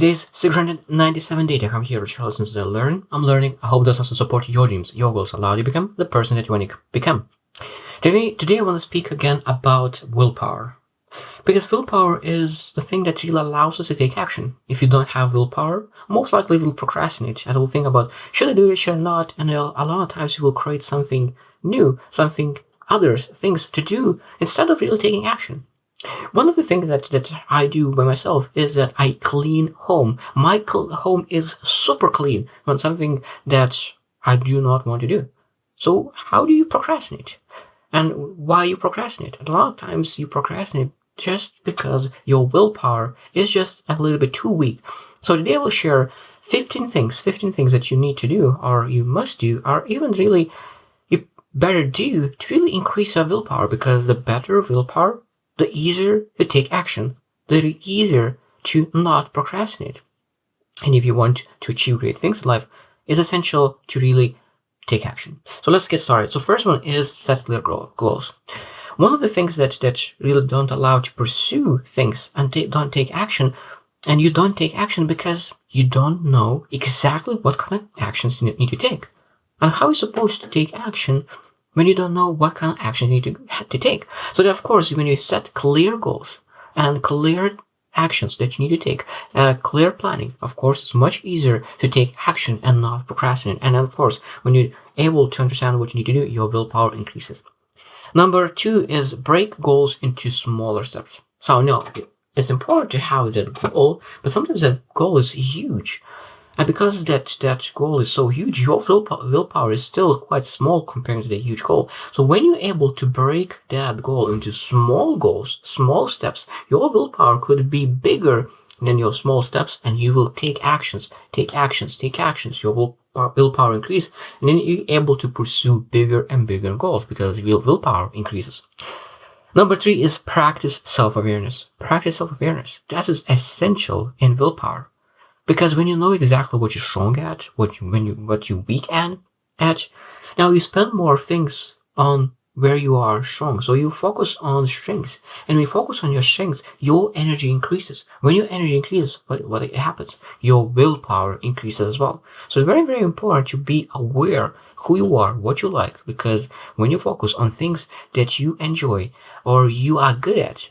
Today's 697 day to come here to listen to learn. I'm learning. I hope this also support your dreams, your goals, allow you to become the person that you want to become. Today I want to speak again about willpower. Because willpower is the thing that really allows us to take action. If you don't have willpower, most likely you will procrastinate and will think about, should I do it, should I not? And a lot of times you will create something new, things to do instead of really taking action. One of the things that I do by myself is that I clean home. My home is super clean when something that I do not want to do. So how do you procrastinate? And why you procrastinate? A lot of times you procrastinate just because your willpower is just a little bit too weak. So today I will share 15 things that you need to do, or you must do, or even really you better do to really increase your willpower, because the better willpower, the easier to take action, the easier to not procrastinate. And if you want to achieve great things in life, it's essential to really take action. So let's get started. So first one is set clear goals. One of the things that really don't allow to pursue things and don't take action, and you don't take action because you don't know exactly what kind of actions you need to take. And how are you supposed to take action when you don't know what kind of action you need to take? So that, of course, when you set clear goals and clear actions that you need to take, clear planning, of course, it's much easier to take action and not procrastinate. And of course, when you're able to understand what you need to do, your willpower increases. Number 2 is break goals into smaller steps. So no, it's important to have that goal, but sometimes that goal is huge. And because that goal is so huge, your willpower is still quite small compared to the huge goal. So when you're able to break that goal into small goals, small steps, your willpower could be bigger than your small steps, and you will take actions. Your willpower increase, and then you're able to pursue bigger and bigger goals because your willpower increases. Number 3 is practice self-awareness. That is essential in willpower. Because when you know exactly what you're strong at, what you're weak at, now you spend more things on where you are strong. So you focus on strengths. And when you focus on your strengths, your energy increases. When your energy increases, what happens? Your willpower increases as well. So it's very, very important to be aware who you are, what you like, because when you focus on things that you enjoy or you are good at,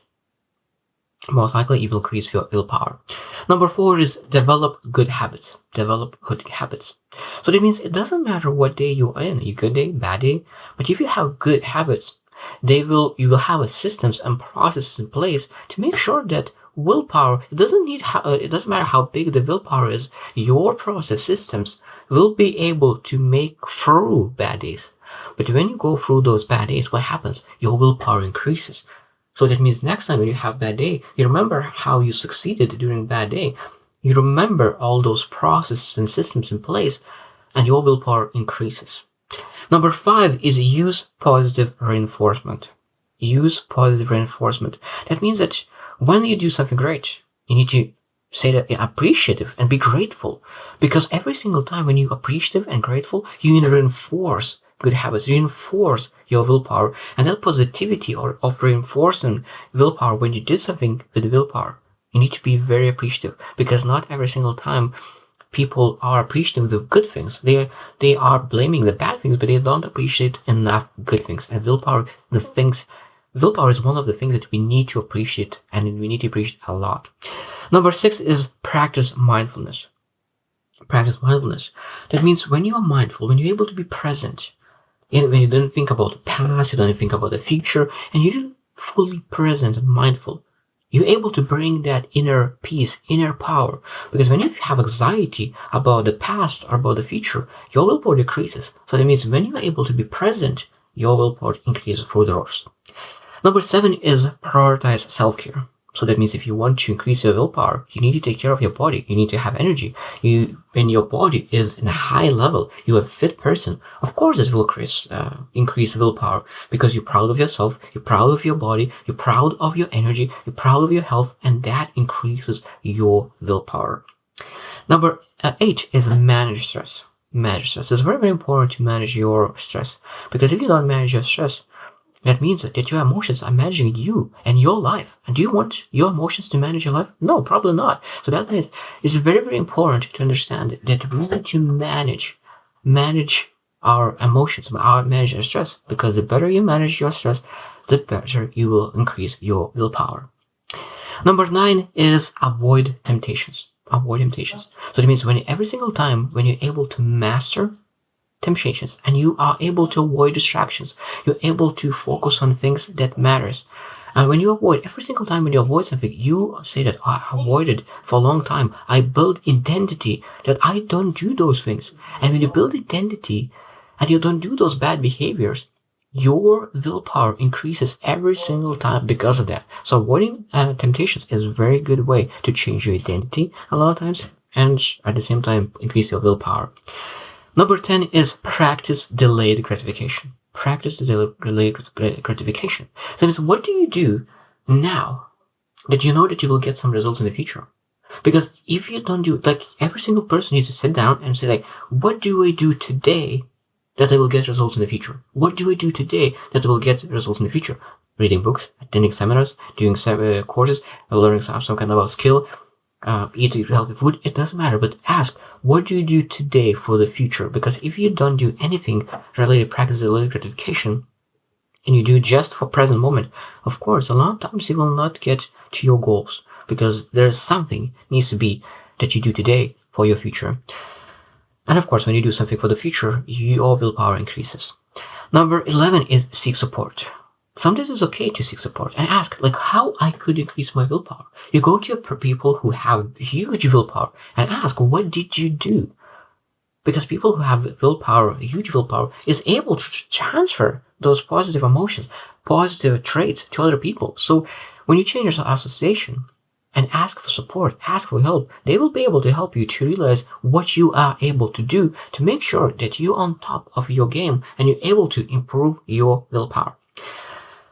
most likely you will increase your willpower. Number 4 is develop good habits. So that means it doesn't matter what day you're in, a good day, bad day, but if you have good habits, you will have a systems and processes in place to make sure that willpower, it doesn't matter how big the willpower is, your process systems will be able to make through bad days. But when you go through those bad days, what happens? Your willpower increases. So that means next time when you have a bad day, you remember how you succeeded during bad day. You remember all those processes and systems in place, and your willpower increases. Number 5 is use positive reinforcement. That means that when you do something great, you need to say that you're appreciative and be grateful. Because every single time when you're appreciative and grateful, you need to reinforce good habits, reinforce your willpower, and that positivity of reinforcing willpower when you did something with willpower. You need to be very appreciative, because not every single time people are appreciative of the good things. They are blaming the bad things, but they don't appreciate enough good things. And willpower is one of the things that we need to appreciate, and we need to appreciate a lot. Number 6 is practice mindfulness. That means when you are mindful, when you're able to be present, and when you don't think about the past, you don't think about the future, and you're fully present and mindful, you're able to bring that inner peace, inner power. Because when you have anxiety about the past or about the future, your willpower decreases. So that means when you're able to be present, your willpower increases through the roof. Number 7 is prioritize self-care. So that means if you want to increase your willpower, you need to take care of your body. You need to have energy. When your body is in a high level, you're a fit person. Of course, it will increase willpower, because you're proud of yourself, you're proud of your body, you're proud of your energy, you're proud of your health, and that increases your willpower. Number 8 is manage stress. It's very, very important to manage your stress, because if you don't manage your stress, That means that your emotions are managing you and your life. And do you want your emotions to manage your life? No, probably not. So that means it's very, very important to understand that we need to manage our emotions, manage our stress, because the better you manage your stress, the better you will increase your willpower. Number 9 is avoid temptations. Avoid temptations. So that means every single time when you're able to master temptations and you are able to avoid distractions, you're able to focus on things that matters. And when you avoid, every single time when you avoid something, you say that I avoided for a long time. I build identity that I don't do those things. And when you build identity and you don't do those bad behaviors, your willpower increases every single time because of that. So avoiding temptations is a very good way to change your identity a lot of times and at the same time increase your willpower. Number 10 is practice delayed gratification. Practice delayed gratification. So that means what do you do now that you know that you will get some results in the future? Because if you don't do, like every single person needs to sit down and say like, what do I do today that I will get results in the future? What do I do today that I will get results in the future? Reading books, attending seminars, doing courses, learning some kind of a skill, eating healthy food, it doesn't matter. But ask, what do you do today for the future? Because if you don't do anything related to practice delayed gratification, and you do just for present moment, of course, a lot of times you will not get to your goals because there's something needs to be that you do today for your future. And of course, when you do something for the future, your willpower increases. Number 11 is seek support. Sometimes it's okay to seek support and ask, like, how I could increase my willpower. You go to people who have huge willpower and ask, what did you do? Because people who have willpower, huge willpower, is able to transfer those positive emotions, positive traits to other people. So when you change your association and ask for support, ask for help, they will be able to help you to realize what you are able to do to make sure that you're on top of your game and you're able to improve your willpower.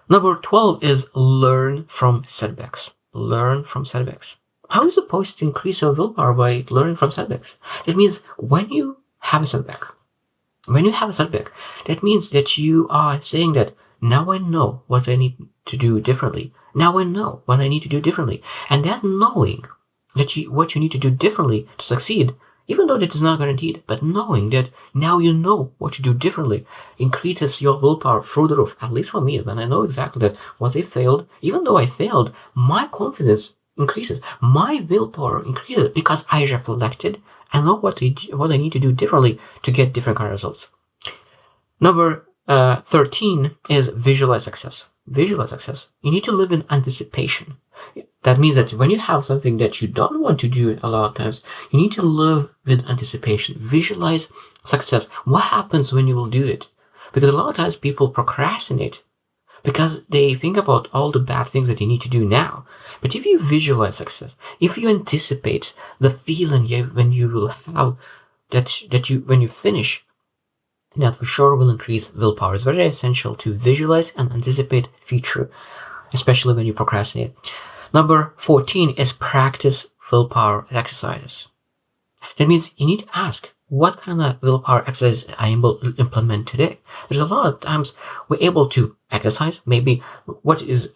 Number 12 is learn from setbacks. Learn from setbacks. How are you supposed to increase your willpower by learning from setbacks? It means when you have a setback, that means that you are saying that now I know what I need to do differently. Now I know what I need to do differently. And that knowing that what you need to do differently to succeed, even though that is not guaranteed, but knowing that now you know what to do differently increases your willpower through the roof. At least for me, when I know exactly that what I failed, even though I failed, my confidence increases. My willpower increases because I reflected and know what I need to do differently to get different kind of results. Number 13 is visualize success. Visualize success. You need to live in anticipation. That means that when you have something that you don't want to do a lot of times, you need to live with anticipation. Visualize success. What happens when you will do it? Because a lot of times people procrastinate because they think about all the bad things that they need to do now. But if you visualize success, if you anticipate the feeling when you will have when you finish, that for sure will increase willpower. It's very essential to visualize and anticipate future, especially when you procrastinate. Number 14 is practice willpower exercises. That means you need to ask, what kind of willpower exercise I am able to implement today? There's a lot of times we're able to exercise. Maybe what is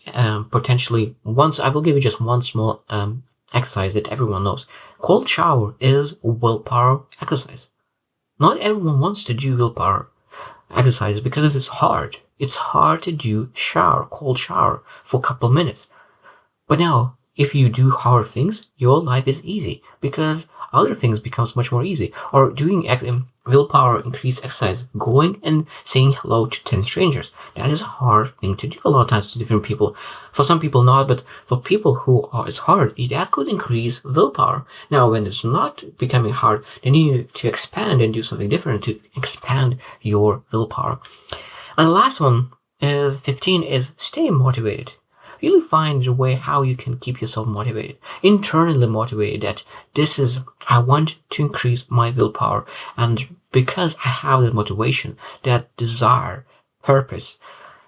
potentially I will give you just one small exercise that everyone knows. Cold shower is willpower exercise. Not everyone wants to do willpower exercises because it's hard. It's hard to do cold shower for a couple of minutes. But now, if you do hard things, your life is easy because other things becomes much more easy. Or doing willpower increased exercise, going and saying hello to 10 strangers. That is a hard thing to do a lot of times to different people. For some people not, but for people who it's hard, that could increase willpower. Now, when it's not becoming hard, then you need to expand and do something different to expand your willpower. And the last one is 15 is stay motivated. Really find a way how you can keep yourself motivated, internally motivated that I want to increase my willpower. And because I have that motivation, that desire, purpose,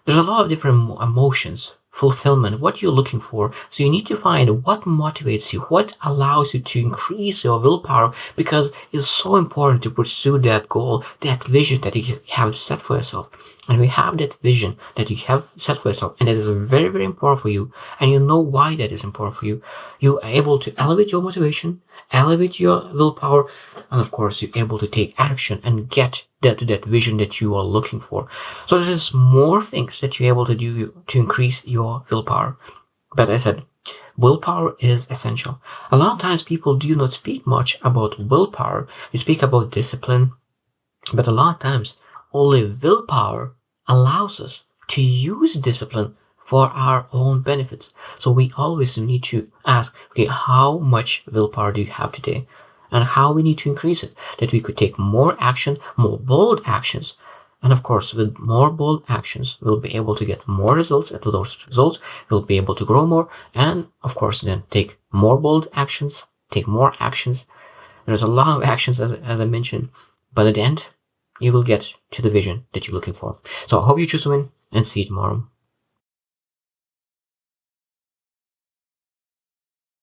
there's a lot of different emotions, fulfillment, what you're looking for. So you need to find what motivates you, what allows you to increase your willpower, because it's so important to pursue that goal, that vision that you have set for yourself. and we have that vision that you have set for yourself, and that is very, very important for you, and you know why that is important for you, you are able to elevate your motivation, elevate your willpower, and of course, you're able to take action and get to that vision that you are looking for. So there's more things that you're able to do to increase your willpower. But as I said, willpower is essential. A lot of times people do not speak much about willpower. We speak about discipline, but a lot of times only willpower allows us to use discipline for our own benefits. So we always need to ask, okay, how much willpower do you have today? And how we need to increase it, that we could take more action, more bold actions. And of course, with more bold actions, we'll be able to get more results. And with those results, we'll be able to grow more. And of course, then take more bold actions, take more actions. There's a lot of actions, as I mentioned. But at the end, you will get to the vision that you're looking for. So I hope you choose to win, and see you tomorrow.